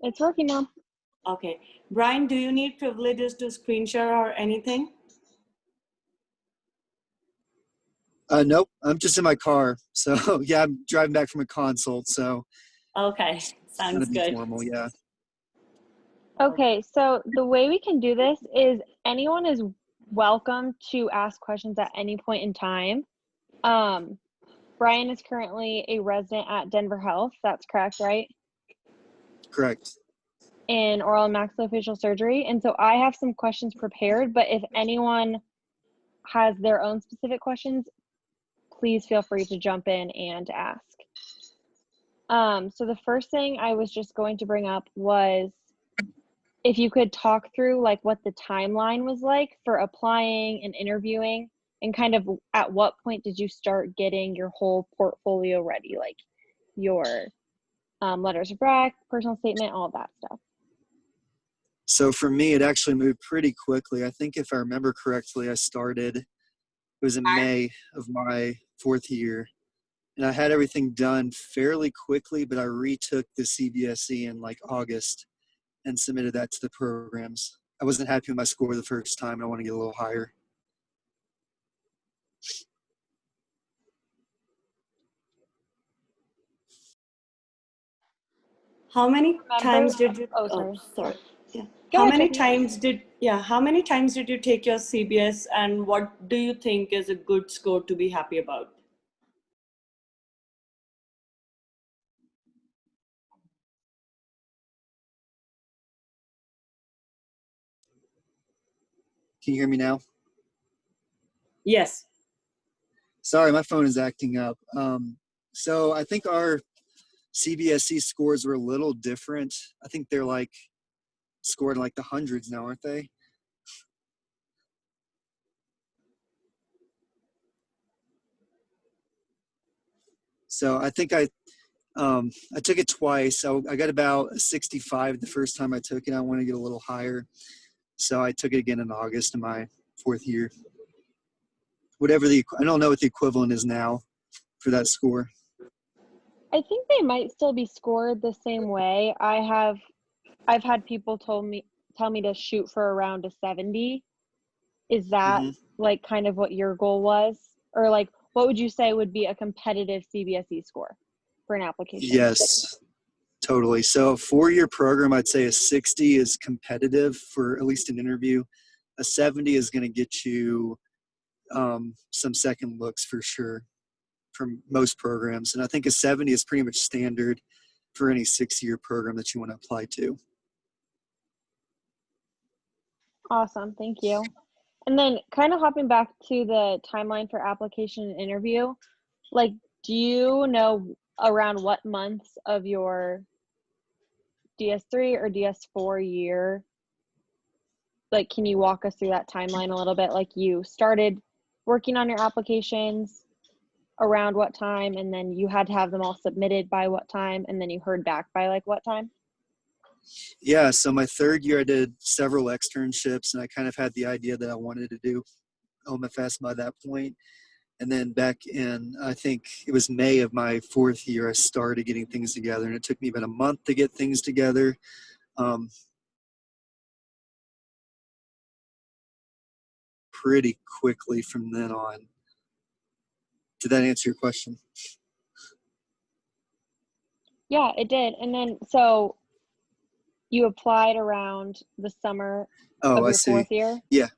It's working now. Okay. Brian, do you need privileges to screen share or anything? Nope, I'm just in my car. So yeah, I'm driving back from a consult. So Okay, it's sounds gonna be good. formal, yeah. Okay, so the way we can do this is anyone is welcome to ask questions at any point in time. Brian is currently a resident at Denver Health. That's correct, right? Correct. In oral and maxillofacial surgery. And so I have some questions prepared, but if anyone has their own specific questions, please feel free to jump in and ask. So the first thing I was just going to bring up was if you could talk through like what the timeline was like for applying and interviewing, and kind of at what point did you start getting your whole portfolio ready, like your letters of rec, personal statement, all of that stuff. So for me, it actually moved pretty quickly. I think if I remember correctly, it was in May of my 4th year. And I had everything done fairly quickly, but I retook the CBSE in like August and submitted that to the programs. I wasn't happy with my score the first time, and I want to get a little higher. How many times did you? Oh, sorry. Sorry. Yeah. Go How ahead, many Jackie. times did you take your CBS, and what do you think is a good score to be happy about? Can you hear me now? Yes. Sorry, my phone is acting up. So I think our CBSE scores were a little different. I think they're like scored in like the hundreds now, aren't they? So I think I took it twice. I got about 65 the first time I took it. I want to get a little higher. So I took it again in August in my 4th year. I don't know what the equivalent is now for that score. I think they might still be scored the same way. I've had people tell me to shoot for around a 70. Is that like kind of what your goal was? Or like what would you say would be a competitive CBSE score for an application? Yes, totally. So a 4-year program, I'd say a 60 is competitive for at least an interview. A 70 is going to get you some second looks for sure from most programs. And I think a 70 is pretty much standard for any 6-year program that you want to apply to. Awesome, thank you. And then kind of hopping back to the timeline for application and interview, like, do you know around what months of your DS3 or DS4 year, like, can you walk us through that timeline a little bit? Like, you started working on your applications around what time, and then you had to have them all submitted by what time, and then you heard back by like what time? Yeah, so my 3rd year I did several externships, and I kind of had the idea that I wanted to do OMFS by that point. And then back in, I think it was May of my 4th year, I started getting things together, and it took me about a month to get things together. Pretty quickly from then on. Did that answer your question? Yeah, it did. And then, so you applied around the summer of your 4th year? Yeah.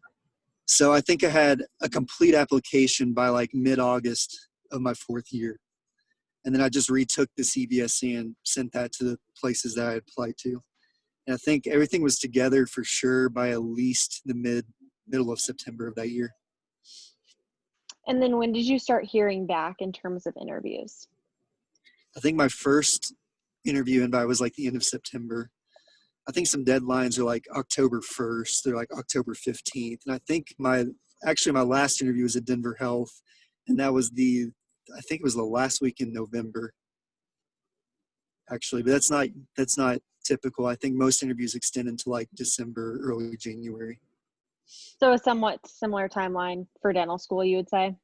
So I think I had a complete application by like mid-August of my 4th year. And then I just retook the CBSE and sent that to the places that I applied to. And I think everything was together for sure by at least the middle of September of that year. And then when did you start hearing back in terms of interviews? I think my first interview invite was like the end of September. I think some deadlines are like October 1st. They're like October 15th. And I think my last interview was at Denver Health. And that was I think it was the last week in November, actually. But that's not typical. I think most interviews extend into like December, early January. So a somewhat similar timeline for dental school, you would say?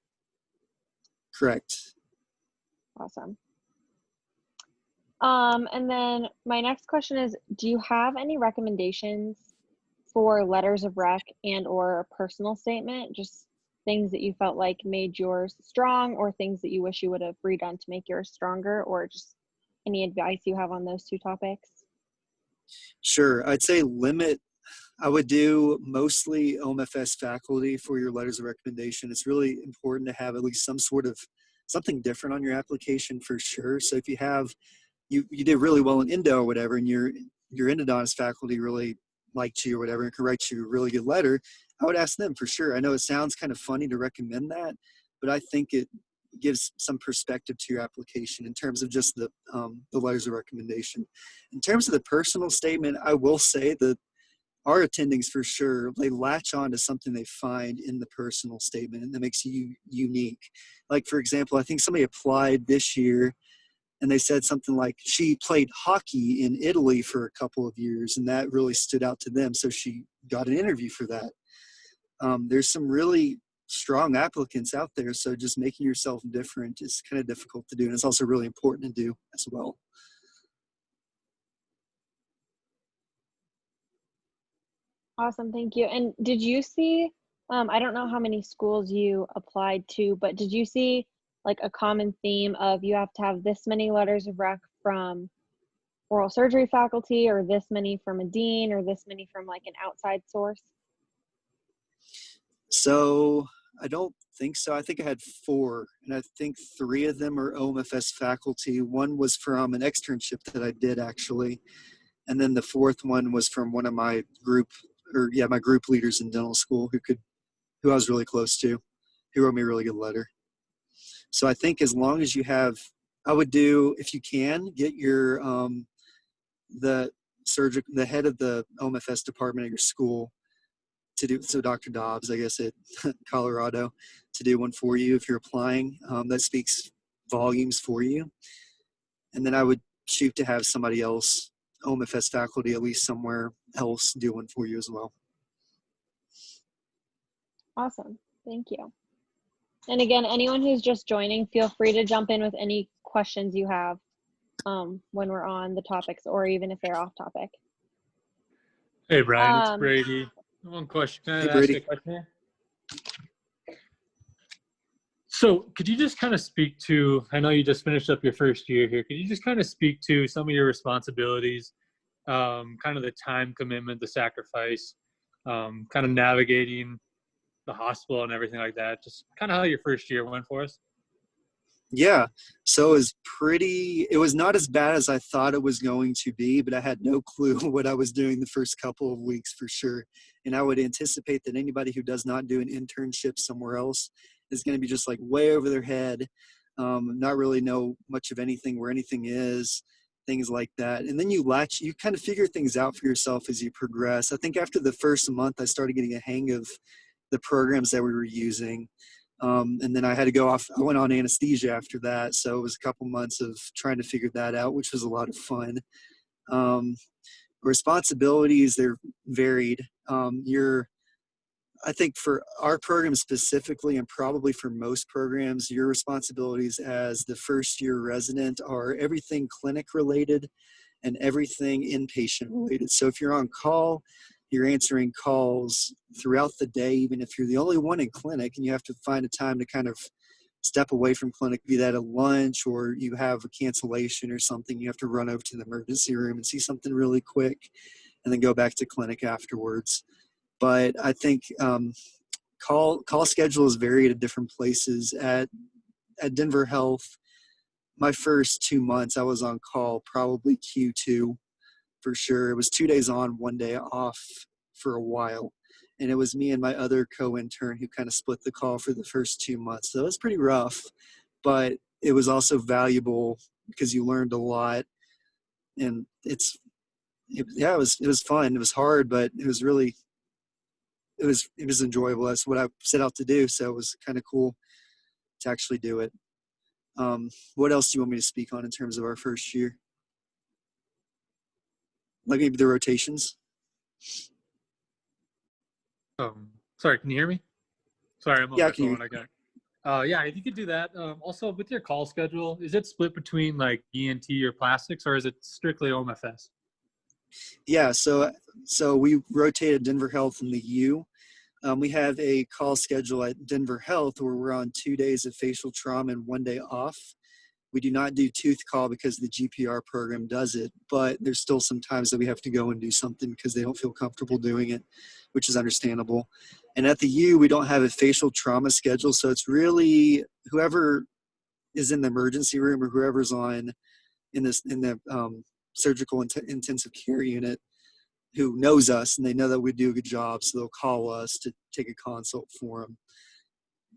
Correct. Awesome. And then my next question is, do you have any recommendations for letters of rec and or a personal statement? Just things that you felt like made yours strong, or things that you wish you would have redone to make yours stronger, or just any advice you have on those two topics? Sure. I'd say I would do mostly OMFS faculty for your letters of recommendation. It's really important to have at least some sort of something different on your application for sure. So if you have, you did really well in Indo or whatever, and your endodontist faculty really liked you or whatever and could write you a really good letter, I would ask them for sure. I know it sounds kind of funny to recommend that, but I think it gives some perspective to your application in terms of just the letters of recommendation. In terms of the personal statement, I will say that our attendings for sure, they latch on to something they find in the personal statement, and that makes you unique. Like, for example, I think somebody applied this year and they said something like she played hockey in Italy for a couple of years, and that really stood out to them. So she got an interview for that. There's some really strong applicants out there, so just making yourself different is kind of difficult to do, and it's also really important to do as well. Awesome, thank you. And did you see, I don't know how many schools you applied to, but did you see like a common theme of you have to have this many letters of rec from oral surgery faculty, or this many from a dean, or this many from like an outside source? So I don't think so. I think I had 4, and I think 3 of them are OMFS faculty. One was from an externship that I did actually, and then the 4th one was from one of my my group leaders in dental school who I was really close to, who wrote me a really good letter. So I think as long as you have, I would do, if you can, get your the head of the OMFS department at your school to do, so Dr. Dobbs, I guess, at Colorado, to do one for you if you're applying. That speaks volumes for you. And then I would shoot to have somebody else, OMFS faculty, at least somewhere else, do one for you as well. Awesome, thank you. And again, anyone who's just joining, feel free to jump in with any questions you have when we're on the topics, or even if they're off topic. Hey, Brian, it's Brady. One question. Can I ask Brady. you a question here? So could you just kind of speak to, I know you just finished up your first year here, could you just kind of speak to some of your responsibilities, kind of the time commitment, the sacrifice, kind of navigating the hospital and everything like that, just kind of how your first year went for us? Yeah, so it was not as bad as I thought it was going to be, but I had no clue what I was doing the first couple of weeks for sure. And I would anticipate that anybody who does not do an internship somewhere else is going to be just like way over their head, not really know much of anything, where anything is, things like that. And then you kind of figure things out for yourself as you progress. I think after the first month, I started getting a hang of the programs that we were using. And then I went on anesthesia after that. So it was a couple months of trying to figure that out, which was a lot of fun. Responsibilities, they're varied. I think for our program specifically, and probably for most programs, your responsibilities as the first year resident are everything clinic related and everything inpatient related. So if you're on call, you're answering calls throughout the day, even if you're the only one in clinic and you have to find a time to kind of step away from clinic, be that a lunch or you have a cancellation or something, you have to run over to the emergency room and see something really quick and then go back to clinic afterwards. But I think call schedules vary at different places. At Denver Health, my first 2 months I was on call, probably Q2 for sure. It was 2 days on, 1 day off for a while. And it was me and my other co-intern who kind of split the call for the first 2 months. So it was pretty rough, but it was also valuable because you learned a lot. And it was fun. It was hard, but it was really, it was enjoyable. That's what I set out to do. So it was kind of cool to actually do it. What else do you want me to speak on in terms of our first year? Like maybe the rotations? Sorry, can you hear me? Sorry, I'm on Yeah, my I can hear phone. Yeah, if you could do that. Also, with your call schedule, is it split between like ENT or plastics, or is it strictly OMFS? Yeah, so we rotated Denver Health and the U. We have a call schedule at Denver Health where we're on 2 days of facial trauma and 1 day off. We do not do tooth call because the GPR program does it, but there's still some times that we have to go and do something because they don't feel comfortable doing it, which is understandable. And at the U, we don't have a facial trauma schedule, so it's really whoever is in the emergency room or whoever's on in the surgical intensive care unit who knows us and they know that we do a good job, so they'll call us to take a consult for them.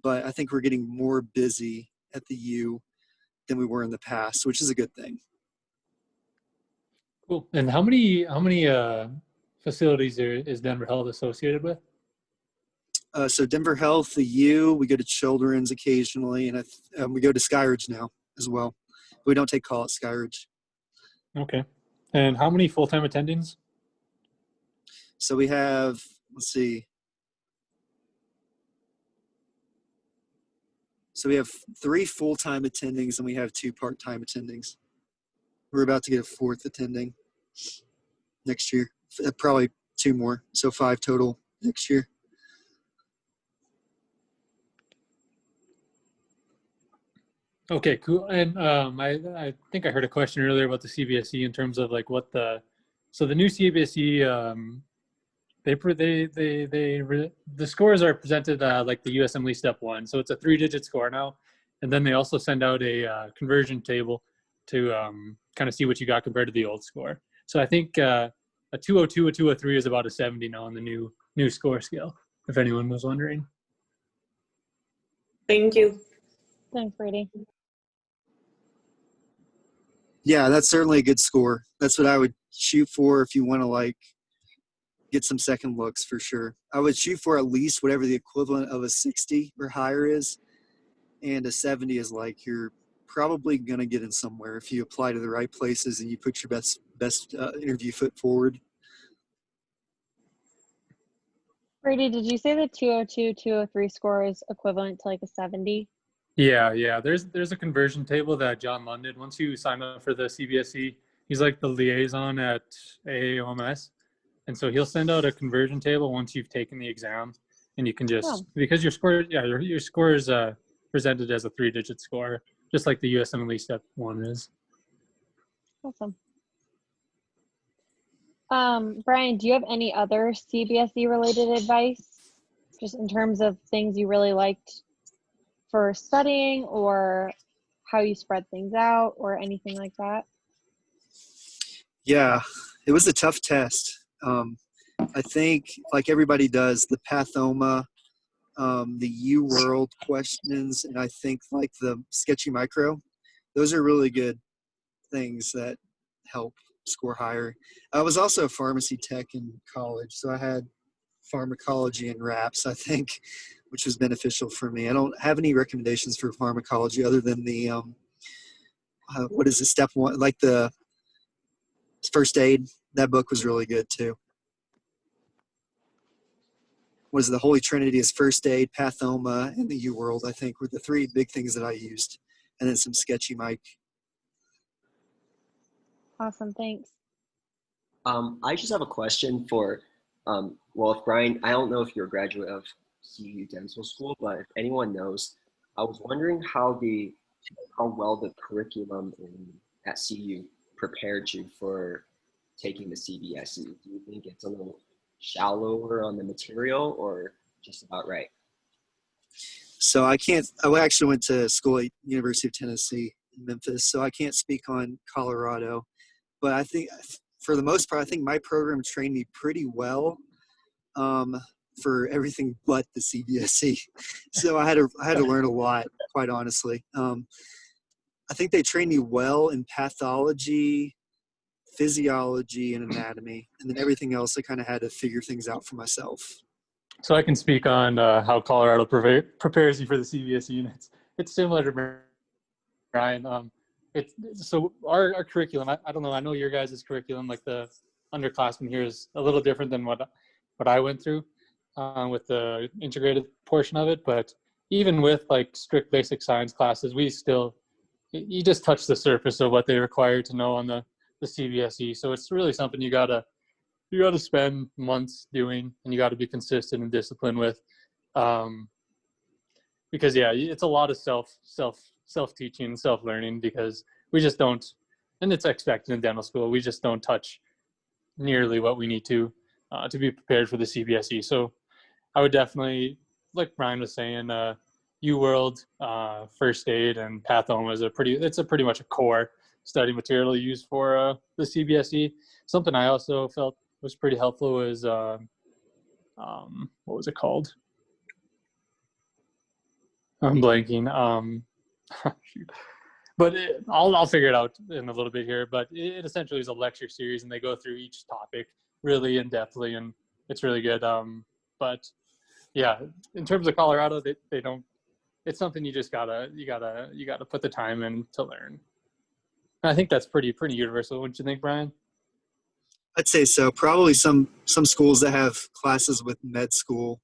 But I think we're getting more busy at the U than we were in the past, which is a good thing. Cool. And how many facilities is Denver Health associated with? So Denver Health, the U, we go to Children's occasionally, and we go to Skyridge now as well. We don't take call at Skyridge. Okay. And how many full-time attendings? So we have, let's see. So we have 3 full-time attendings and we have 2 part-time attendings. We're about to get a 4th attending next year, probably 2 more. So 5 total next year. Okay, cool. And I think I heard a question earlier about the CBSE in terms of like so the new CBSE, the scores are presented like the USMLE Step 1. So it's a 3-digit score now. And then they also send out a conversion table to kind of see what you got compared to the old score. So I think a 202, a 203 is about a 70 now on the new score scale, if anyone was wondering. Thank you. Thanks, Brady. Yeah, that's certainly a good score. That's what I would shoot for if you want to like get some second looks for sure. I would shoot for at least whatever the equivalent of a 60 or higher is. And a 70 is like you're probably going to get in somewhere if you apply to the right places and you put your best interview foot forward. Brady, did you say the 202, 203 score is equivalent to like a 70? Yeah. There's a conversion table that John Lund did. Once you sign up for the CBSE, he's like the liaison at AAOMS. And so he'll send out a conversion table once you've taken the exam, and you can just, because your score is presented as a 3-digit score, just like the USMLE Step 1 is. Awesome. Brian, do you have any other CBSE related advice, just in terms of things you really liked for studying or how you spread things out or anything like that? Yeah, it was a tough test. I think like everybody does, the Pathoma, the U-World questions, and I think like the Sketchy Micro, those are really good things that help score higher. I was also a pharmacy tech in college, so I had pharmacology and RAPS, I think, which was beneficial for me. I don't have any recommendations for pharmacology other than the, what is it, Step 1, like the first aid. That book was really good too. Was the Holy Trinity is first aid, Pathoma, and the U-World, I think, were the 3 big things that I used. And then some Sketchy Mike. Awesome, thanks. I just have a question for, if Brian, I don't know if you're a graduate of CU Dental School, but if anyone knows, I was wondering how well the curriculum at CU prepared you for taking the CBSE. Do you think it's a little shallower on the material or just about right? So I actually went to school at University of Tennessee in Memphis, so I can't speak on Colorado. But I think for the most part, I think my program trained me pretty well for everything but the CBSE. So I had to learn a lot, quite honestly. I think they trained me well in pathology, physiology, and anatomy, and then everything else I kind of had to figure things out for myself. So I can speak on how Colorado prepares you for the CBSE units. It's similar to Brian. So our curriculum, I don't know, I know your guys' curriculum, like the underclassmen here, is a little different than what I went through with the integrated portion of it. But even with like strict basic science classes, you just touch the surface of what they require to know on the CBSE. So it's really something you gotta spend months doing, and you gotta be consistent and disciplined with. Because yeah, it's a lot of self-teaching, self-learning, because we just don't, and it's expected in dental school, we just don't touch nearly what we need to be prepared for the CBSE. So I would definitely, like Brian was saying, UWorld, first aid, and pathoma it's a pretty much a core study material used for the CBSE. Something I also felt was pretty helpful was what was it called? I'm blanking. Shoot. But I'll figure it out in a little bit here. But it essentially is a lecture series, and they go through each topic really in depthly, and it's really good. But yeah, in terms of Colorado, they don't. It's something you gotta put the time in to learn. And I think that's pretty universal. Wouldn't you think, Brian? I'd say so. Probably some schools that have classes with med school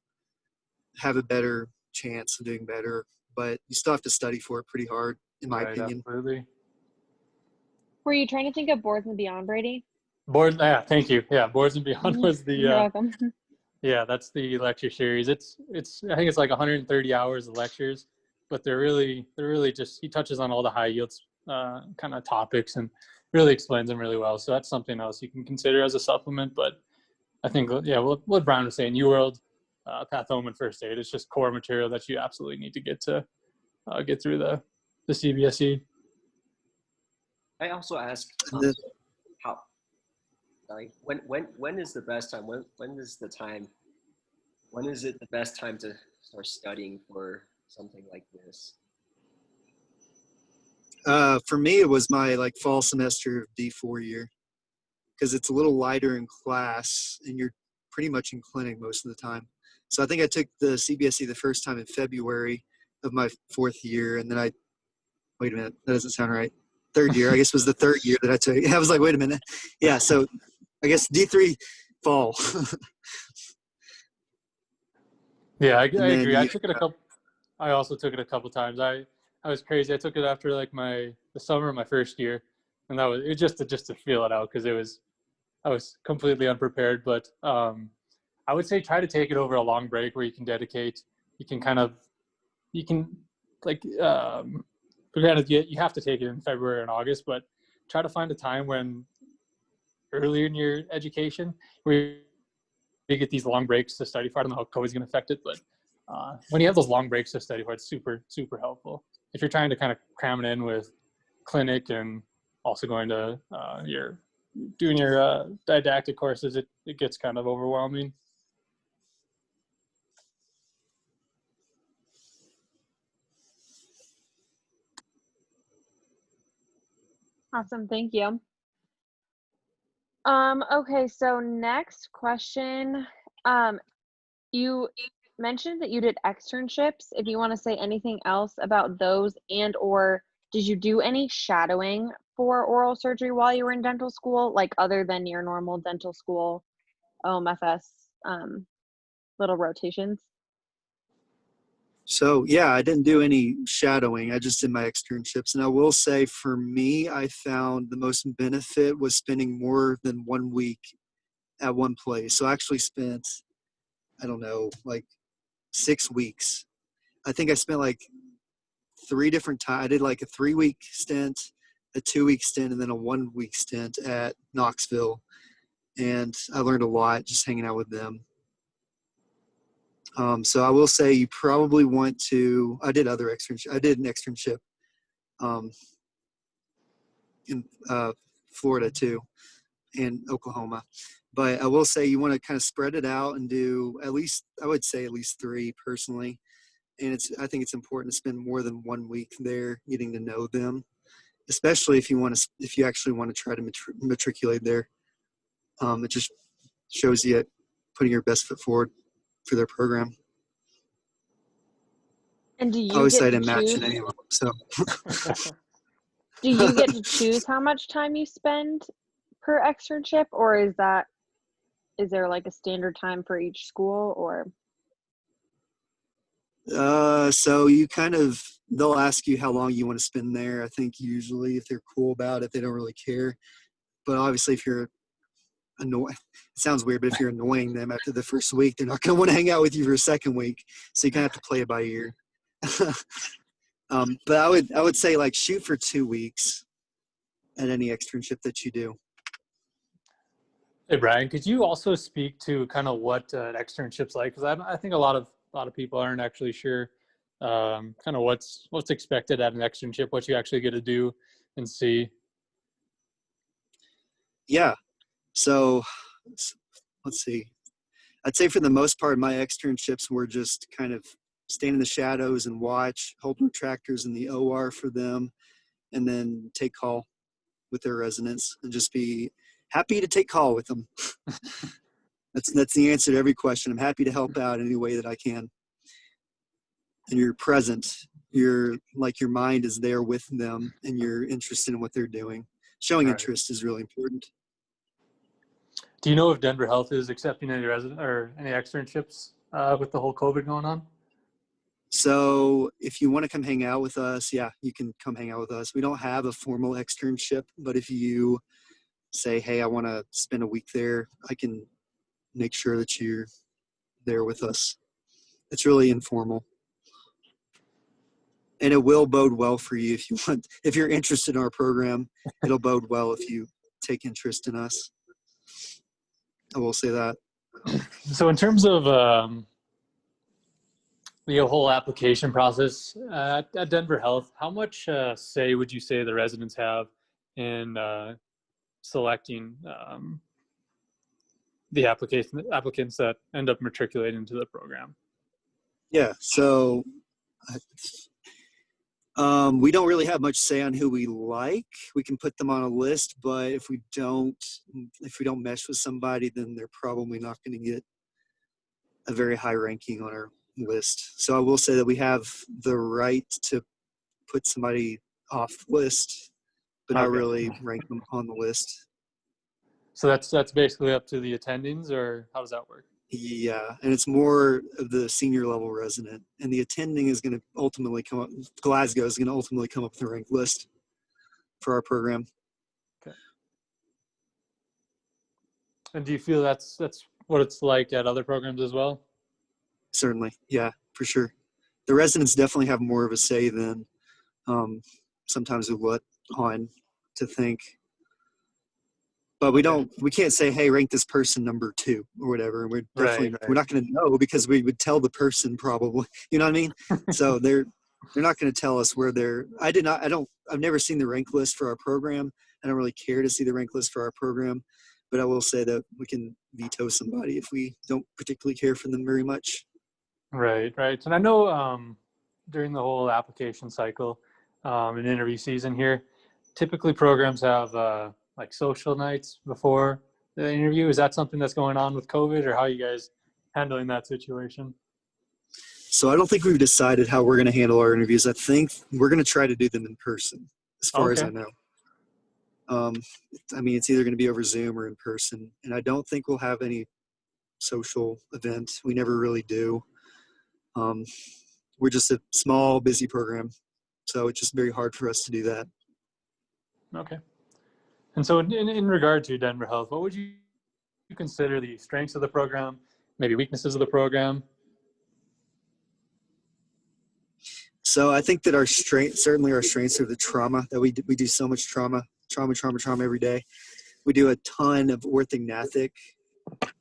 have a better chance of doing better, but you still have to study for it pretty hard, in my opinion. Absolutely. Were you trying to think of Boards and Beyond, Brady? Yeah, thank you. Yeah, Boards and Beyond was the You're welcome. yeah, that's the lecture series. It's I think it's like 130 hours of lectures, but they're really just, he touches on all the high yields kind of topics and really explains them really well. So that's something else you can consider as a supplement. But I think, yeah, what Brian was saying, UWorld, pathoma, and first aid, it's just core material that you absolutely need to get through the CBSE. I also asked how, like, when is the best time? When is it the best time to start studying for something like this? For me, it was my like fall semester of D4 year, because it's a little lighter in class and you're pretty much in clinic most of the time. So I think I took the CBSE the first time in February of my fourth year, and then wait a minute, that doesn't sound right. Third year, I guess, was the third year that I took. I was like, wait a minute. Yeah, so I guess D3 fall. Yeah, I agree. I also took it a couple times. I was crazy. I took it after like the summer of my first year, and it was just to feel it out, because I was completely unprepared. But I would say try to take it over a long break where you can like for granted you have to take it in February and August, but try to find a time when earlier in your education where you get these long breaks to study for. I don't know how COVID's going to affect it, but when you have those long breaks to study for, it's super, super helpful. If you're trying to kind of cram it in with clinic and also going to doing your didactic courses, it gets kind of overwhelming. Awesome, thank you. Okay, so next question. You mentioned that you did externships. If you want to say anything else about those, and or did you do any shadowing for oral surgery while you were in dental school, like other than your normal dental school OMFS little rotations? So yeah, I didn't do any shadowing. I just did my externships. And I will say, for me, I found the most benefit was spending more than 1 week at one place. So I actually spent, I don't know, like 6 weeks. I think I spent like 3 different times. I did like a 3-week stint, a 2-week stint, and then a 1-week stint at Knoxville. And I learned a lot just hanging out with them. So I will say you probably want to, I did an externship in Florida too, and Oklahoma. But I will say you want to kind of spread it out and do at least 3 personally. And I think it's important to spend more than 1 week there getting to know them, especially if you actually want to try to matriculate there. It just shows you putting your best foot forward for their program. And do I you always get say I to didn't match choose? it anyway, so. Do you get to choose how much time you spend per externship, or is there like a standard time for each school, or? So they'll ask you how long you want to spend there. I think usually if they're cool about it, they don't really care. But obviously if you're annoying, it sounds weird, but if you're annoying them after the first week, they're not going to want to hang out with you for a second week. So you kind of have to play it by ear. But I would say like shoot for 2 weeks at any externship that you do. Hey Brian, could you also speak to kind of what an externship's like? Because I think a lot of people aren't actually sure kind of what's expected at an externship, what you actually get to do and see. Yeah. So let's see. I'd say for the most part, my externships were just kind of stand in the shadows and watch, hold retractors in the OR for them, and then take call with their residents and just be happy to take call with them. That's the answer to every question. I'm happy to help out any way that I can. And you're present. You're like your mind is there with them and you're interested in what they're doing. Showing interest is really important. Do you know if Denver Health is accepting any resident or any externships with the whole COVID going on? So if you want to come hang out with us, yeah, you can come hang out with us. We don't have a formal externship, but if you say, hey, I want to spend a week there, I can make sure that you're there with us. It's really informal. And it will bode well for you if you're interested in our program, it'll bode well if you take interest in us. I will say that. So in terms of the whole application process at Denver Health, how much say would you say the residents have in selecting the applicants that end up matriculating into the program? Yeah, so we don't really have much say on who we like. We can put them on a list, but if we don't mesh with somebody, then they're probably not going to get a very high ranking on our list. So I will say that we have the right to put somebody off the list, but not really rank them on the list. So that's basically up to the attendings, or how does that work? Yeah, and it's more of the senior level resident, and the attending is going to ultimately come up. Glasgow is going to ultimately come up with a ranked list for our program. Okay. And do you feel that's what it's like at other programs as well? Certainly, yeah, for sure. The residents definitely have more of a say than sometimes we let on to think. But we can't say, hey, rank this person number 2 or whatever. We're definitely we're not going to know because we would tell the person probably. You know what I mean? So they're not going to tell us where they're. I've never seen the rank list for our program. I don't really care to see the rank list for our program, but I will say that we can veto somebody if we don't particularly care for them very much. Right. And I know during the whole application cycle and interview season here, typically programs have like social nights before the interview. Is that something that's going on with COVID, or how are you guys handling that situation? So I don't think we've decided how we're going to handle our interviews. I think we're going to try to do them in person, as far as I know. I mean, it's either going to be over Zoom or in person, and I don't think we'll have any social event. We never really do. We're just a small, busy program, so it's just very hard for us to do that. Okay. And so in regard to Denver Health, what would you consider the strengths of the program, maybe weaknesses of the program? So I think that our strengths are the trauma, that we do so much trauma every day. We do a ton of orthognathic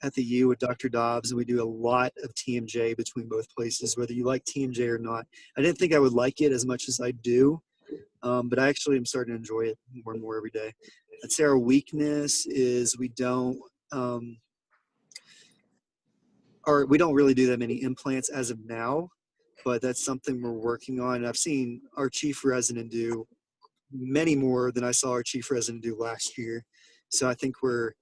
at the U with Dr. Dobbs, and we do a lot of TMJ between both places, whether you like TMJ or not. I didn't think I would like it as much as I do, but I actually am starting to enjoy it more and more every day. I'd say our weakness is we don't really do that many implants as of now, but that's something we're working on. I've seen our chief resident do many more than I saw our chief resident do last year. So I think we're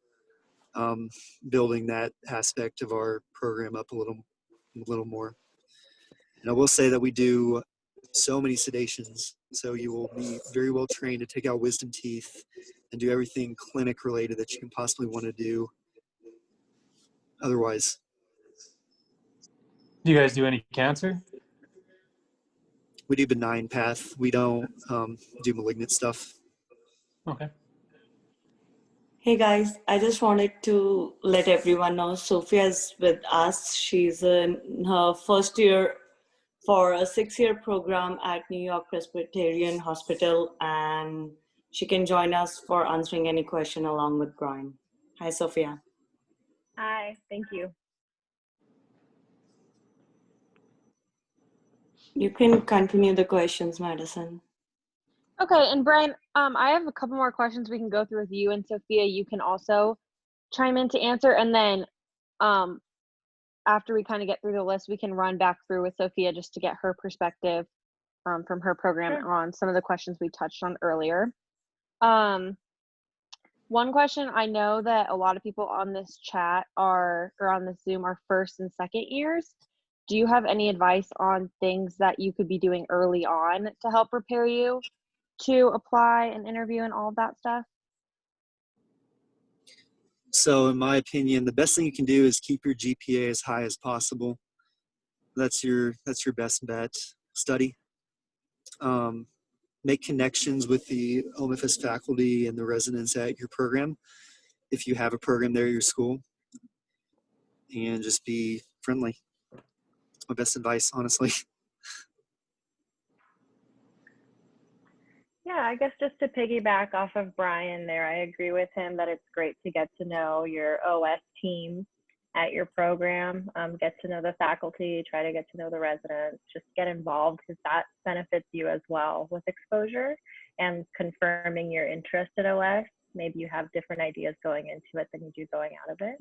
building that aspect of our program up a little more. And I will say that we do so many sedations, so you will be very well trained to take out wisdom teeth and do everything clinic related that you can possibly want to do otherwise. Do you guys do any cancer? We do benign path. We don't do malignant stuff. Okay. Hey guys, I just wanted to let everyone know Sophia's with us. She's in her first year for a 6-year program at New York Presbyterian Hospital, and she can join us for answering any question along with Brian. Hi, Sophia. Hi, thank you. You can continue the questions, Madison. Okay, and Brian, I have a couple more questions we can go through with you, and Sophia, you can also chime in to answer, and then after we kind of get through the list, we can run back through with Sophia just to get her perspective from her program on some of the questions we touched on earlier. One question, I know that a lot of people on this chat or on this Zoom are first and second years. Do you have any advice on things that you could be doing early on to help prepare you to apply and interview and all of that stuff? So in my opinion, the best thing you can do is keep your GPA as high as possible. That's your best bet. Study. Make connections with the OMFS faculty and the residents at your program, if you have a program there at your school, and just be friendly. That's my best advice, honestly. Yeah, I guess just to piggyback off of Brian there, I agree with him that it's great to get to know your OS team at your program, get to know the faculty, try to get to know the residents, just get involved because that benefits you as well with exposure and confirming your interest in OS. Maybe you have different ideas going into it than you do going out of it.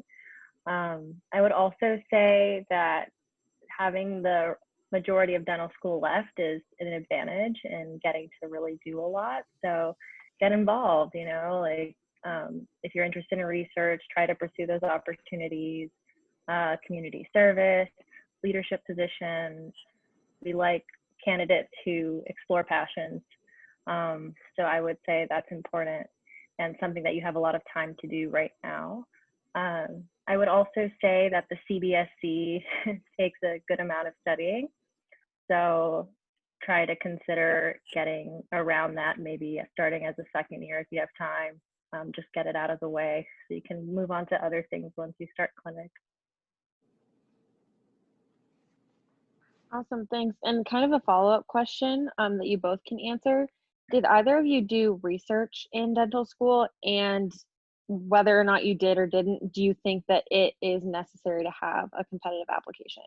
I would also say that having the majority of dental school left is an advantage in getting to really do a lot. So get involved, you know, like if you're interested in research, try to pursue those opportunities, community service, leadership positions. We like candidates who explore passions. So I would say that's important and something that you have a lot of time to do right now. I would also say that the CBSC takes a good amount of studying. So try to consider getting around that, maybe starting as a second year if you have time. Just get it out of the way so you can move on to other things once you start clinic. Awesome, thanks. And kind of a follow-up question that you both can answer. Did either of you do research in dental school? And whether or not you did or didn't, do you think that it is necessary to have a competitive application?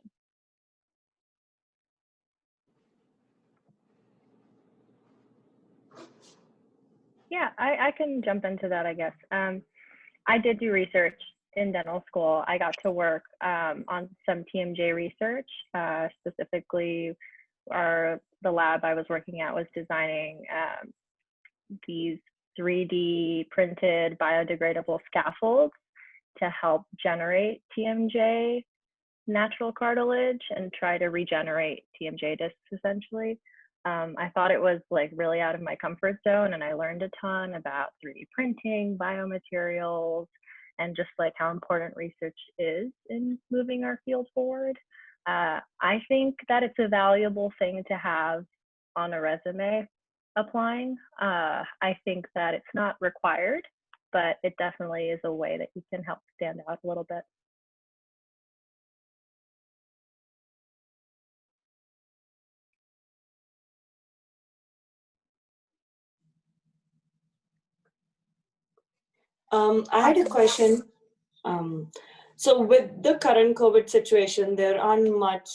Yeah, I can jump into that, I guess. I did do research in dental school. I got to work on some TMJ research, specifically the lab I was working at was designing these 3D printed biodegradable scaffolds to help generate TMJ natural cartilage and try to regenerate TMJ discs essentially. I thought it was like really out of my comfort zone, and I learned a ton about 3D printing, biomaterials, and just like how important research is in moving our field forward. I think that it's a valuable thing to have on a resume applying. I think that it's not required, but it definitely is a way that you can help stand out a little bit. I had a question. So with the current COVID situation, there aren't much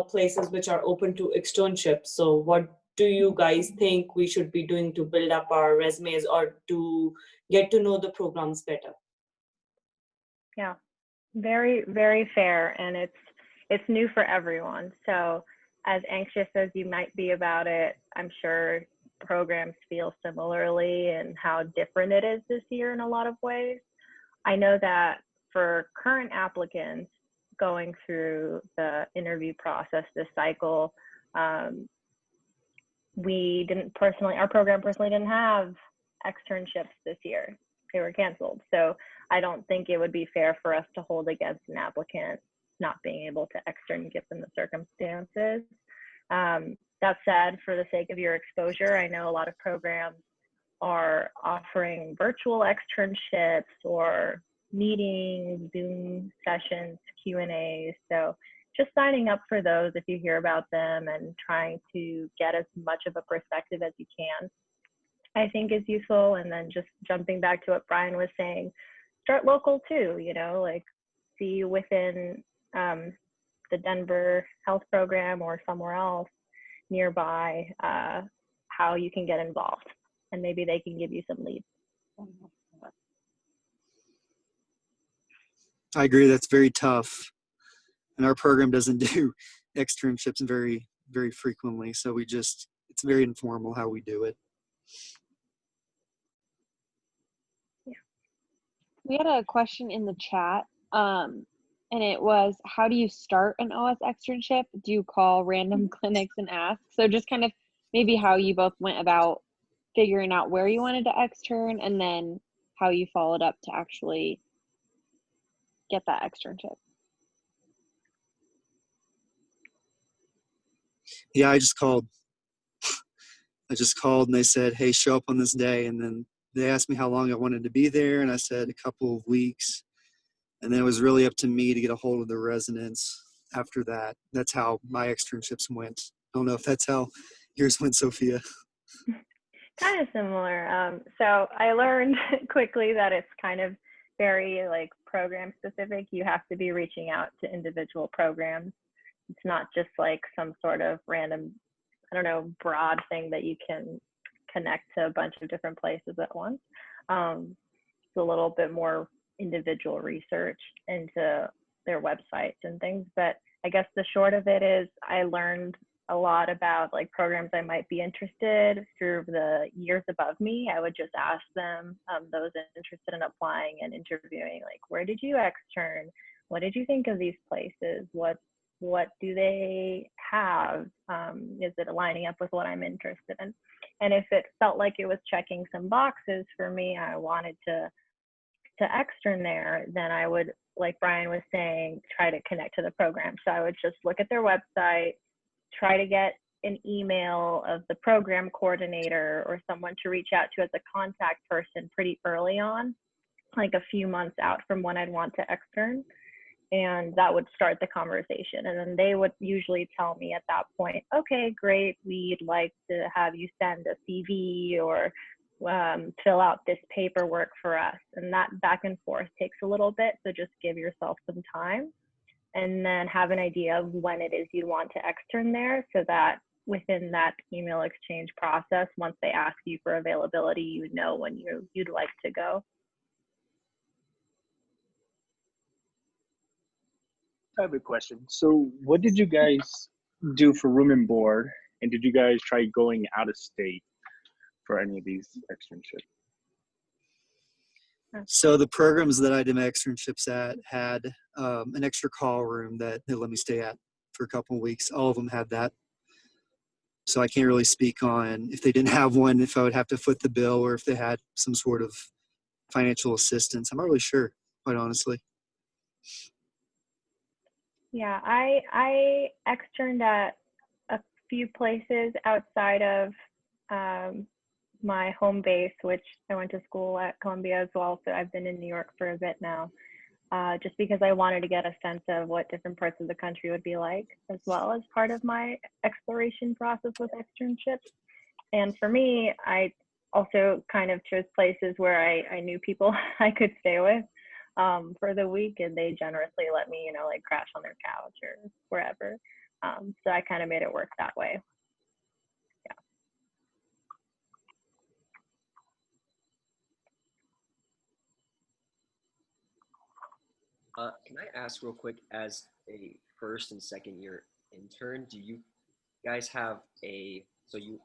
places which are open to externships. So what do you guys think we should be doing to build up our resumes or to get to know the programs better? Yeah, very, very fair. And it's new for everyone. So as anxious as you might be about it, I'm sure programs feel similarly and how different it is this year in a lot of ways. I know that for current applicants going through the interview process this cycle, we didn't personally, our program personally didn't have externships this year. They were canceled. So I don't think it would be fair for us to hold against an applicant not being able to extern given the circumstances. That said, for the sake of your exposure, I know a lot of programs are offering virtual externships or meetings, Zoom sessions, Q&As. So just signing up for those if you hear about them and trying to get as much of a perspective as you can, I think is useful. And then just jumping back to what Brian was saying, start local too, you know, like see within the Denver health program or somewhere else nearby how you can get involved, and maybe they can give you some leads. I agree. That's very tough. And our program doesn't do externships very, very frequently. So it's very informal how we do it. Yeah. We had a question in the chat, and it was, how do you start an OS externship? Do you call random clinics and ask? So just kind of maybe how you both went about figuring out where you wanted to extern, and then how you followed up to actually get that externship. Yeah, I just called and they said, hey, show up on this day. And then they asked me how long I wanted to be there. And I said a couple of weeks. And then it was really up to me to get a hold of the residents after that. That's how my externships went. I don't know if that's how yours went, Sophia. Kind of similar. So I learned quickly that it's kind of very like program specific. You have to be reaching out to individual programs. It's not just like some sort of random, I don't know, broad thing that you can connect to a bunch of different places at once. It's a little bit more individual research into their websites and things. But I guess the short of it is I learned a lot about like programs I might be interested through the years above me. I would just ask them, those interested in applying and interviewing, like, where did you extern? What did you think of these places? What do they have? Is it aligning up with what I'm interested in? And if it felt like it was checking some boxes for me, I wanted to extern there, then I would, like Brian was saying, try to connect to the program. So I would just look at their website, try to get an email of the program coordinator or someone to reach out to as a contact person pretty early on, like a few months out from when I'd want to extern. And that would start the conversation. And then they would usually tell me at that point, okay, great, we'd like to have you send a CV or fill out this paperwork for us. And that back and forth takes a little bit. So just give yourself some time and then have an idea of when it is you want to extern there, so that within that email exchange process, once they ask you for availability, you know when you'd like to go. I have a question. So what did you guys do for room and board? And did you guys try going out of state for any of these externships? So the programs that I did my externships at had an extra call room that they let me stay at for a couple of weeks. All of them had that. So I can't really speak on if they didn't have one, if I would have to foot the bill, or if they had some sort of financial assistance. I'm not really sure, quite honestly. Yeah, I externed at a few places outside of my home base, which I went to school at Columbia as well. So I've been in New York for a bit now, just because I wanted to get a sense of what different parts of the country would be like, as well as part of my exploration process with externships. And for me, I also kind of chose places where I knew people I could stay with for the week, and they generously let me, like crash on their couch or wherever. So I kind of made it work that way. Can I ask real quick, as a first and second year intern, do you guys have you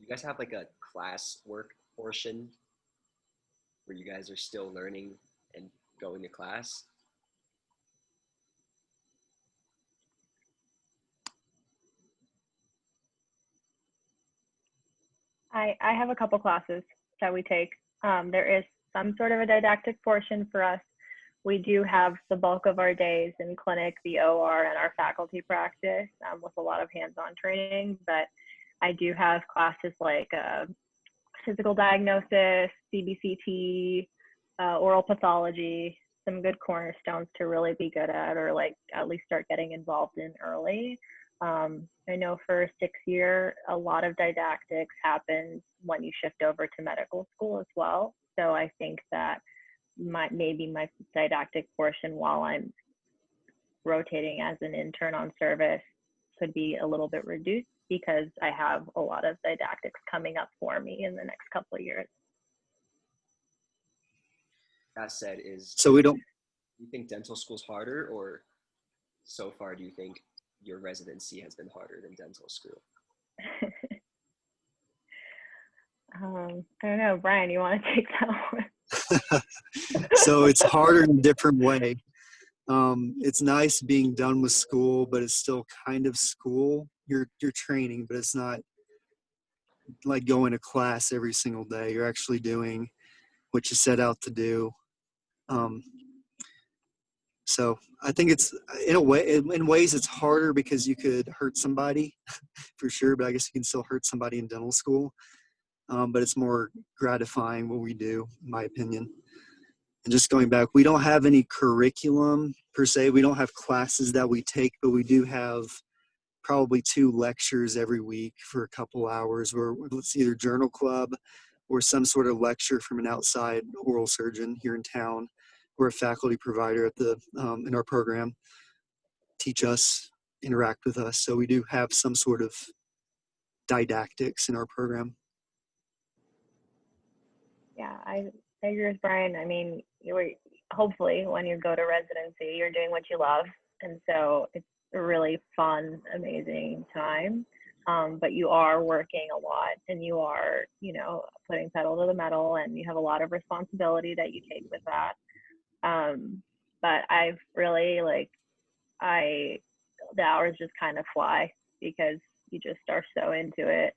guys have like a class work portion where you guys are still learning and going to class? I have a couple classes that we take. There is some sort of a didactic portion for us. We do have the bulk of our days in clinic, the OR, and our faculty practice with a lot of hands-on training. But I do have classes like physical diagnosis, CBCT, oral pathology, some good cornerstones to really be good at, or like at least start getting involved in early. I know for 6th year, a lot of didactics happens when you shift over to medical school as well. So I think that maybe my didactic portion while I'm rotating as an intern on service could be a little bit reduced because I have a lot of didactics coming up for me in the next couple of years. That said, So we don't. you think dental school's harder, or so far do you think your residency has been harder than dental school? I don't know, Brian, you want to take that one? So it's harder in a different way. It's nice being done with school, but it's still kind of school. You're training, but it's not like going to class every single day. You're actually doing what you set out to do. So I think it's in ways it's harder because you could hurt somebody for sure, but I guess you can still hurt somebody in dental school. But it's more gratifying what we do, in my opinion. And just going back, we don't have any curriculum per se. We don't have classes that we take, but we do have probably 2 lectures every week for a couple hours where it's either journal club or some sort of lecture from an outside oral surgeon here in town or a faculty provider at in our program teach us, interact with us. So we do have some sort of didactics in our program. Yeah, I agree with Brian. I mean, hopefully when you go to residency, you're doing what you love. And so it's a really fun, amazing time. But you are working a lot and you are, putting pedal to the metal, and you have a lot of responsibility that you take with that. But I've really the hours just kind of fly because you just are so into it.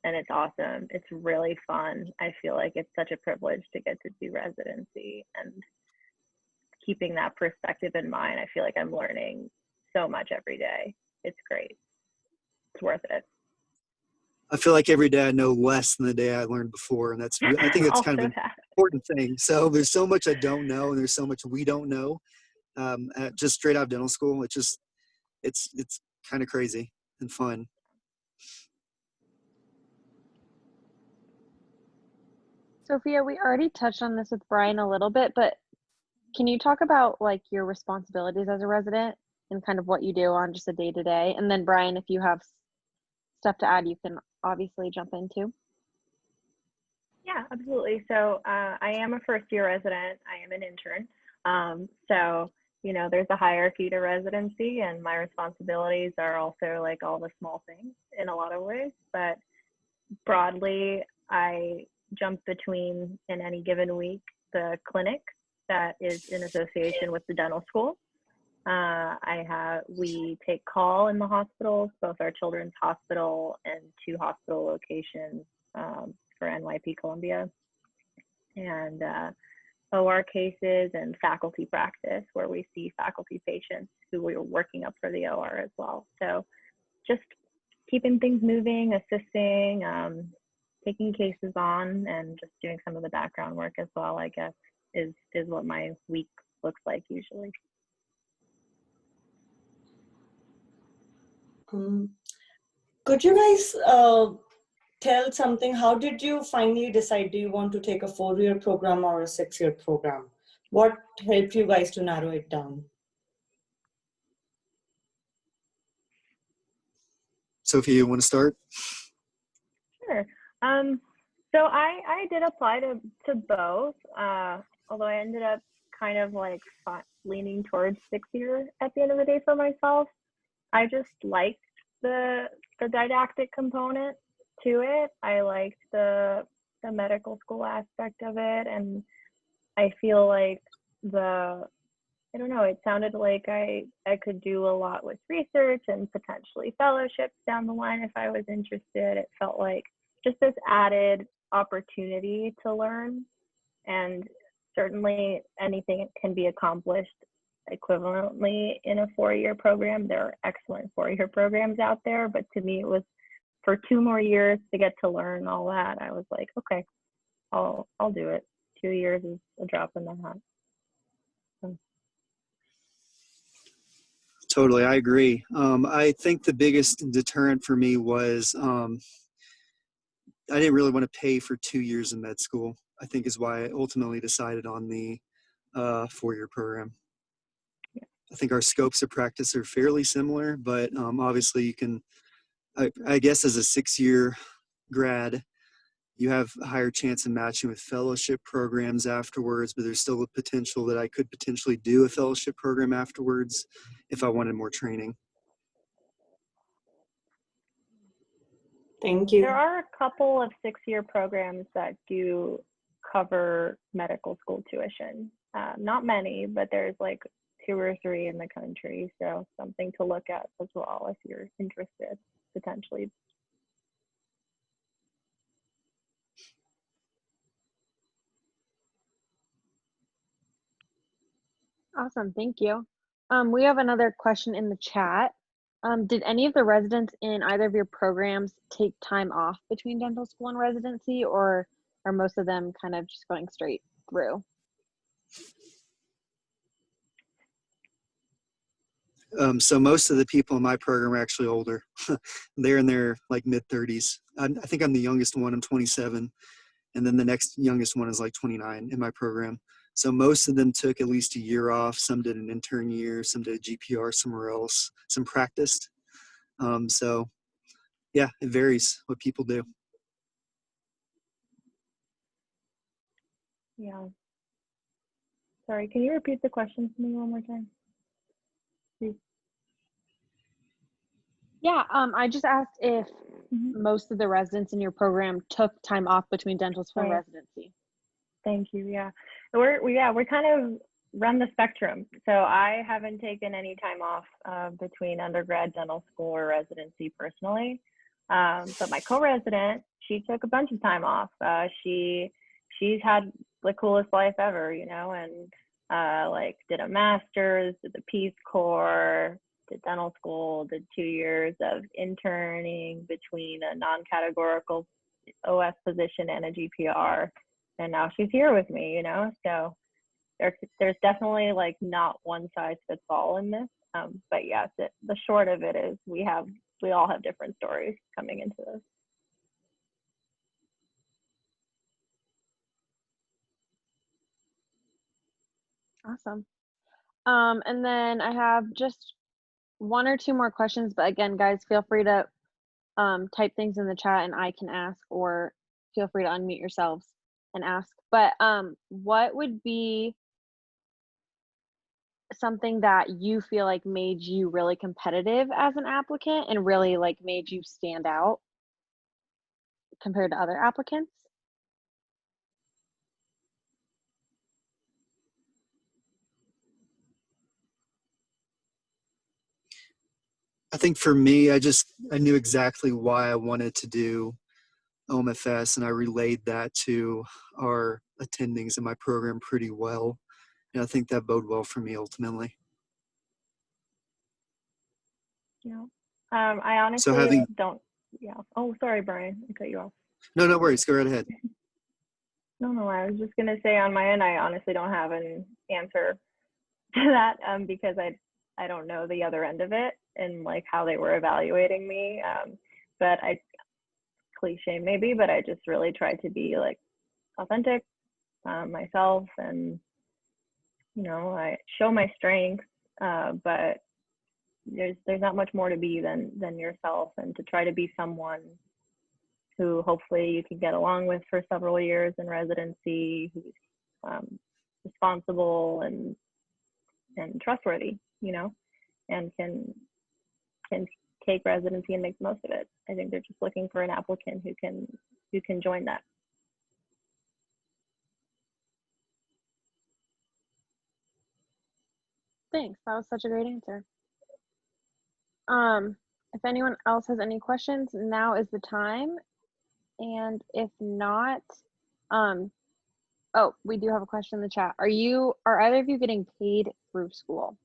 And it's awesome. It's really fun. I feel like it's such a privilege to get to do residency, and keeping that perspective in mind, I feel like I'm learning so much every day. It's great. It's worth it. I feel like every day I know less than the day I learned before. And I think that's kind of an important thing. So there's so much I don't know, and there's so much we don't know just straight out of dental school. It's kind of crazy and fun. Sophia, we already touched on this with Brian a little bit, but can you talk about like your responsibilities as a resident and kind of what you do on just a day-to-day? And then Brian, if you have stuff to add, you can obviously jump in too. Yeah, absolutely. So I am a first-year resident. I am an intern. So, there's a hierarchy to residency, and my responsibilities are also like all the small things in a lot of ways. But broadly, I jump between, in any given week, the clinic that is in association with the dental school. We take call in the hospitals, both our children's hospital and 2 hospital locations for NYP Columbia, and OR cases and faculty practice, where we see faculty patients who we are working up for the OR as well. So just keeping things moving, assisting, taking cases on, and just doing some of the background work as well, I guess, is what my week looks like usually. Could you guys tell something? How did you finally decide, do you want to take a 4-year program or a 6-year program? What helped you guys to narrow it down? Sophia, you want to start? Sure. So I did apply to both, although I ended up kind of like leaning towards 6-year at the end of the day for myself. I just liked the didactic component to it. I liked the medical school aspect of it, and I feel like I don't know, it sounded like I could do a lot with research and potentially fellowships down the line if I was interested. It felt like just this added opportunity to learn, and certainly anything can be accomplished equivalently in a 4-year program. There are excellent 4-year programs out there, but to me it was for 2 more years to get to learn all that, I was like, okay, I'll do it. 2 years is a drop in the hat. So. Totally, I agree. I think the biggest deterrent for me was I didn't really want to pay for 2 years in med school, I think is why I ultimately decided on the 4-year program. Yeah. I think our scopes of practice are fairly similar, but obviously you can, I guess as a 6-year grad, you have a higher chance of matching with fellowship programs afterwards, but there's still a potential that I could potentially do a fellowship program afterwards if I wanted more training. Thank you. There are a couple of 6-year programs that do cover medical school tuition. Not many, but there's like 2 or 3 in the country. So something to look at as well if you're interested, potentially. Awesome, thank you. We have another question in the chat. Did any of the residents in either of your programs take time off between dental school and residency, or are most of them kind of just going straight through? So most of the people in my program are actually older. They're in their like mid-30s. I think I'm the youngest one. I'm 27. And then the next youngest one is like 29 in my program. So most of them took at least a year off. Some did an intern year. Some did a GPR somewhere else. Some practiced. So yeah, it varies what people do. Yeah. Sorry, can you repeat the question to me one more time? Please. Yeah, I just asked if most of the residents in your program took time off between dental school and residency. Thank you. Yeah, we kind of run the spectrum. So I haven't taken any time off between undergrad, dental school, or residency personally. But my co-resident, she took a bunch of time off. She's had the coolest life ever, you know, and like did a master's, did the Peace Corps, did dental school, did 2 years of interning between a non-categorical OS position and a GPR. And now she's here with me, you know, so there's definitely like not one size fits all in this. But yes, the short of it is we all have different stories coming into this. Awesome. And then I have just 1 or 2 more questions, but again, guys, feel free to type things in the chat and I can ask, or feel free to unmute yourselves and ask. But what would be something that you feel like made you really competitive as an applicant and really like made you stand out compared to other applicants? I think for me, I knew exactly why I wanted to do OMFS, and I relayed that to our attendings in my program pretty well. And I think that bode well for me ultimately. Yeah. I honestly don't. Yeah. Oh, sorry, Brian. I cut you off. No worries. Go right ahead. No, I was just gonna say on my end, I honestly don't have an answer to that because I don't know the other end of it and like how they were evaluating me. But cliche maybe, but I just really tried to be like authentic myself, and you know, I show my strengths, but there's not much more to be than yourself, and to try to be someone who hopefully you can get along with for several years in residency, who's responsible and trustworthy, you know, and can take residency and make the most of it. I think they're just looking for an applicant who can join that. Thanks. That was such a great answer. If anyone else has any questions, now is the time. And if not, oh, we do have a question in the chat. Are either of you getting paid through school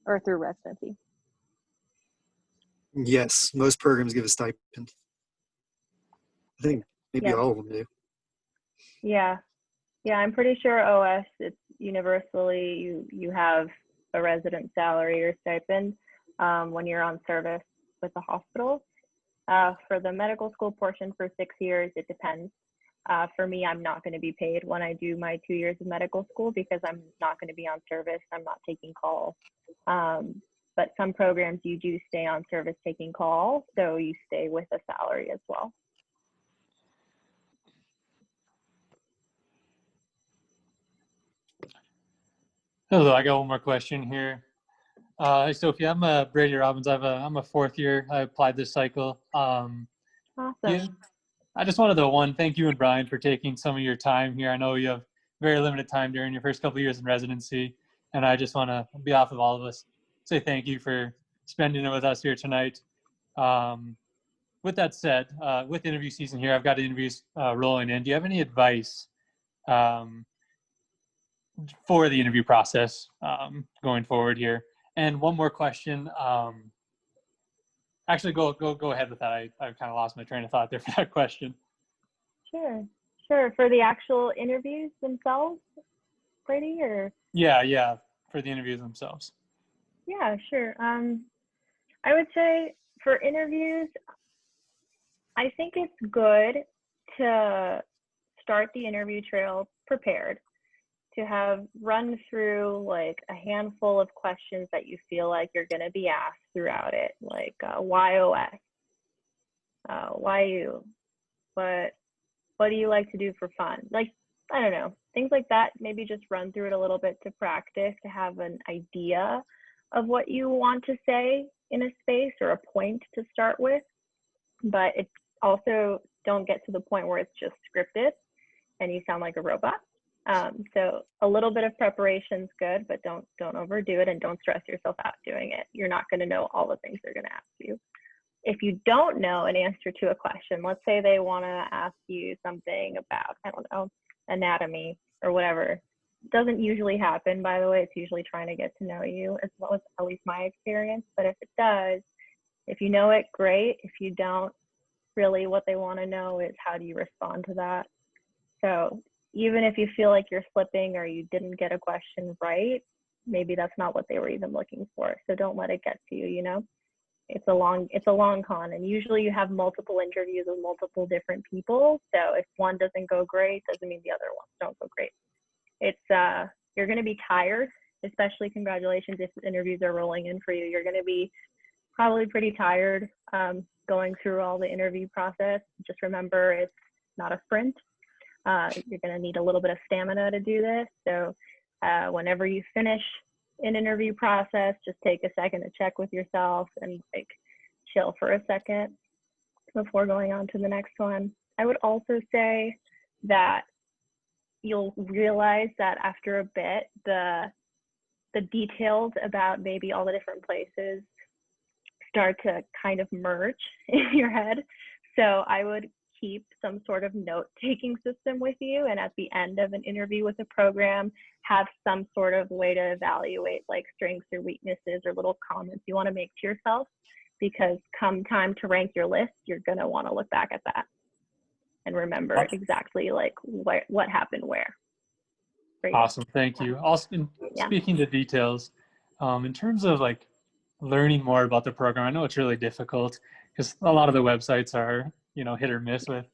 or through residency? Yes, most programs give a stipend. I think maybe Yeah. all of them do. Yeah. Yeah, I'm pretty sure OS, it's universally, you have a resident salary or stipend when you're on service with the hospital. For the medical school portion for 6 years, it depends. For me, I'm not going to be paid when I do my 2 years of medical school because I'm not going to be on service. I'm not taking call. But some programs you do stay on service taking call, so you stay with a salary as well. Hello, I got one more question here. Hey, Sophia, I'm Brady Robbins. I'm a fourth year. I applied this cycle. Awesome. Yeah, I just wanted to thank you and Brian for taking some of your time here. I know you have very limited time during your first couple of years in residency, and I just want to, on behalf of all of us, say thank you for spending it with us here tonight. With that said, with interview season here, I've got interviews rolling in. Do you have any advice for the interview process going forward here? And one more question. Actually, go ahead with that. I kind of lost my train of thought there for that question. Sure. For the actual interviews themselves, Brady, or? Yeah, for the interviews themselves. Yeah, sure. I would say for interviews, I think it's good to start the interview trail prepared, to have run through like a handful of questions that you feel like you're going to be asked throughout it, like why OS, why you, what do you like to do for fun? Like, I don't know, things like that. Maybe just run through it a little bit to practice, to have an idea of what you want to say in a space or a point to start with. But it also don't get to the point where it's just scripted and you sound like a robot. So a little bit of preparation is good, but don't overdo it and don't stress yourself out doing it. You're not going to know all the things they're going to ask you. If you don't know an answer to a question, let's say they want to ask you something about, I don't know, anatomy or whatever. It doesn't usually happen, by the way. It's usually trying to get to know you, as well as at least my experience. But if it does, if you know it, great. If you don't, really what they want to know is how do you respond to that. So even if you feel like you're slipping or you didn't get a question right, maybe that's not what they were even looking for. So don't let it get to you, you know? It's a long con, and usually you have multiple interviews with multiple different people. So if one doesn't go great, doesn't mean the other ones don't go great. It's you're going to be tired, especially congratulations if interviews are rolling in for you. You're going to be probably pretty tired going through all the interview process. Just remember, it's not a sprint. You're going to need a little bit of stamina to do this. So whenever you finish an interview process, just take a second to check with yourself and like chill for a second before going on to the next one. I would also say that you'll realize that after a bit, the details about maybe all the different places start to kind of merge in your head. So I would keep some sort of note-taking system with you, and at the end of an interview with a program, have some sort of way to evaluate like strengths or weaknesses or little comments you want to make to yourself, because come time to rank your list, you're going to want to look back at that and remember exactly like what happened where. Great. Awesome, thank you. Also, speaking to details, in terms of like learning more about the program, I know it's really difficult because a lot of the websites are, you know, hit or miss with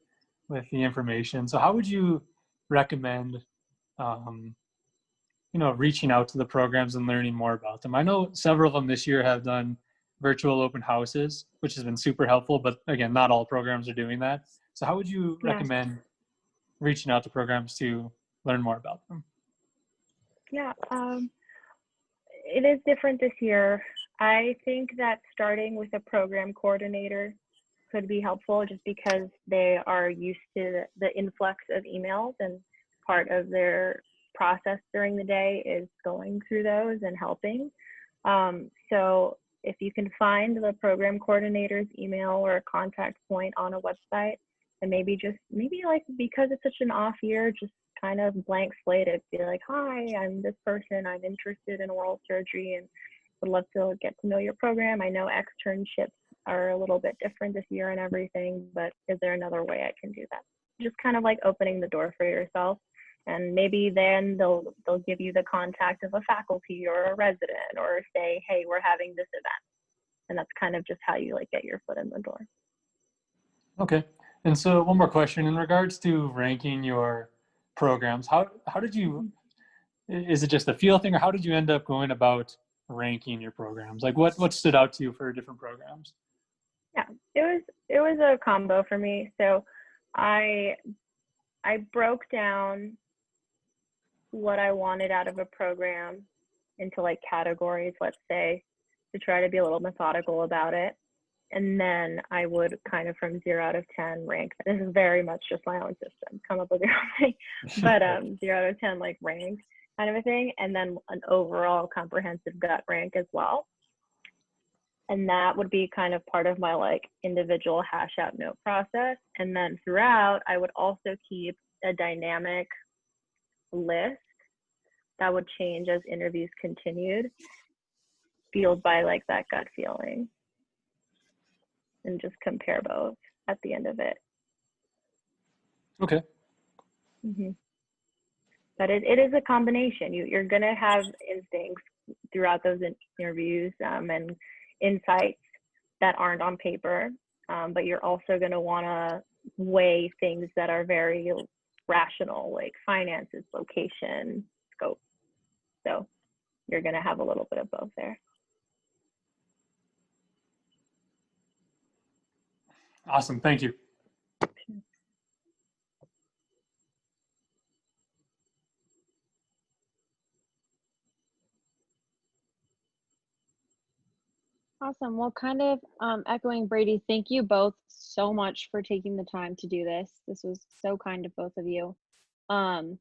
the information. So how would you recommend, you know, reaching out to the programs and learning more about them? I know several of them this year have done virtual open houses, which has been super helpful, but again, not all programs are doing that. So how would you recommend reaching out to programs to learn more about them? Yeah, it is different this year. I think that starting with a program coordinator could be helpful, just because they are used to the influx of emails, and part of their process during the day is going through those and helping. So if you can find the program coordinator's email or a contact point on a website, and maybe like, because it's such an off year, just kind of blank slate it, be like, hi, I'm this person, I'm interested in oral surgery and would love to get to know your program. I know externships are a little bit different this year and everything, but is there another way I can do that? Just kind of like opening the door for yourself. And maybe then they'll give you the contact of a faculty or a resident, or say, hey, we're having this event. And that's kind of just how you like get your foot in the door. Okay. And so one more question in regards to ranking your programs. How did you, is it just a feel thing, or how did you end up going about ranking your programs? Like what stood out to you for different programs? Yeah, it was a combo for me. So I broke down what I wanted out of a program into like categories, let's say, to try to be a little methodical about it. And then I would kind of from 0 out of 10 rank. This is very much just my own system, come up with your own thing. But 0 out of 10 like rank kind of a thing. And then an overall comprehensive gut rank as well. And that would be kind of part of my like individual hash out note process. And then throughout, I would also keep a dynamic list that would change as interviews continued, fueled by like that gut feeling, and just compare both at the end of it. Okay. Mm-hmm. But it is a combination. You're gonna have instincts throughout those interviews and insights that aren't on paper, but you're also gonna wanna weigh things that are very rational, like finances, location, scope. So you're gonna have a little bit of both there. Awesome, thank you. Awesome. Well, kind of echoing Brady, thank you both so much for taking the time to do this. This was so kind of both of you. And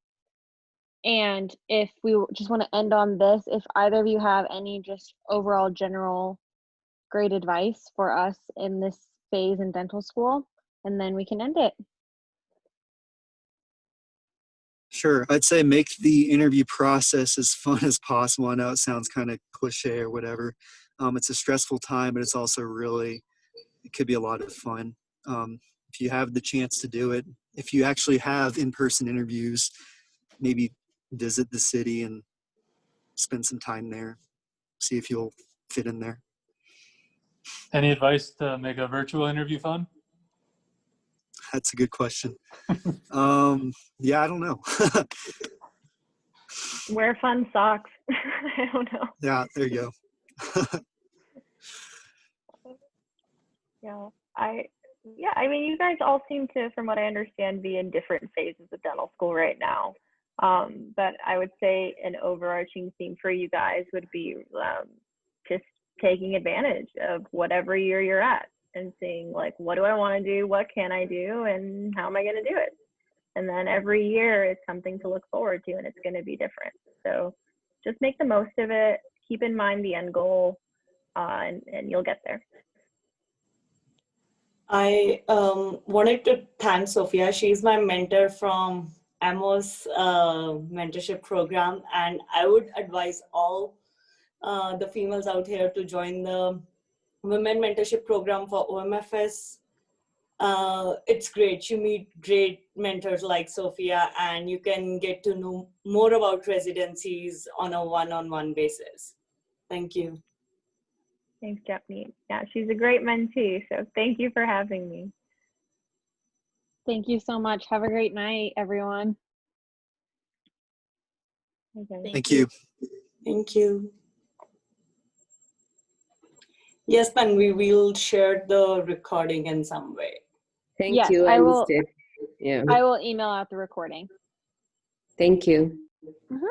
if we just want to end on this, if either of you have any just overall general great advice for us in this phase in dental school, and then we can end it. Sure. I'd say make the interview process as fun as possible. I know it sounds kind of cliche or whatever. It's a stressful time, but it's also really, it could be a lot of fun. If you have the chance to do it, if you actually have in-person interviews, maybe visit the city and spend some time there, see if you'll fit in there. Any advice to make a virtual interview fun? That's a good question. Yeah, I don't know. Wear fun socks. I don't know. Yeah, there you go. Yeah, I mean, you guys all seem to, from what I understand, be in different phases of dental school right now. But I would say an overarching theme for you guys would be just taking advantage of whatever year you're at and seeing like, what do I want to do? What can I do? And how am I going to do it? And then every year it's something to look forward to, and it's going to be different. So just make the most of it. Keep in mind the end goal, and you'll get there. I wanted to thank Sophia. She's my mentor from AMOS mentorship program, and I would advise all the females out here to join the women mentorship program for OMFS. It's great. You meet great mentors like Sophia, and you can get to know more about residencies on a one-on-one basis. Thank you. Thanks, Japneet. Yeah, she's a great mentee, so thank you for having me. Thank you so much. Have a great night, everyone. Okay. Thank you. Thank you. Yes, and we will share the recording in some way. Yes, Thank you. I will. missed it. Yeah. I will email out the recording. Thank you. Mm-hmm.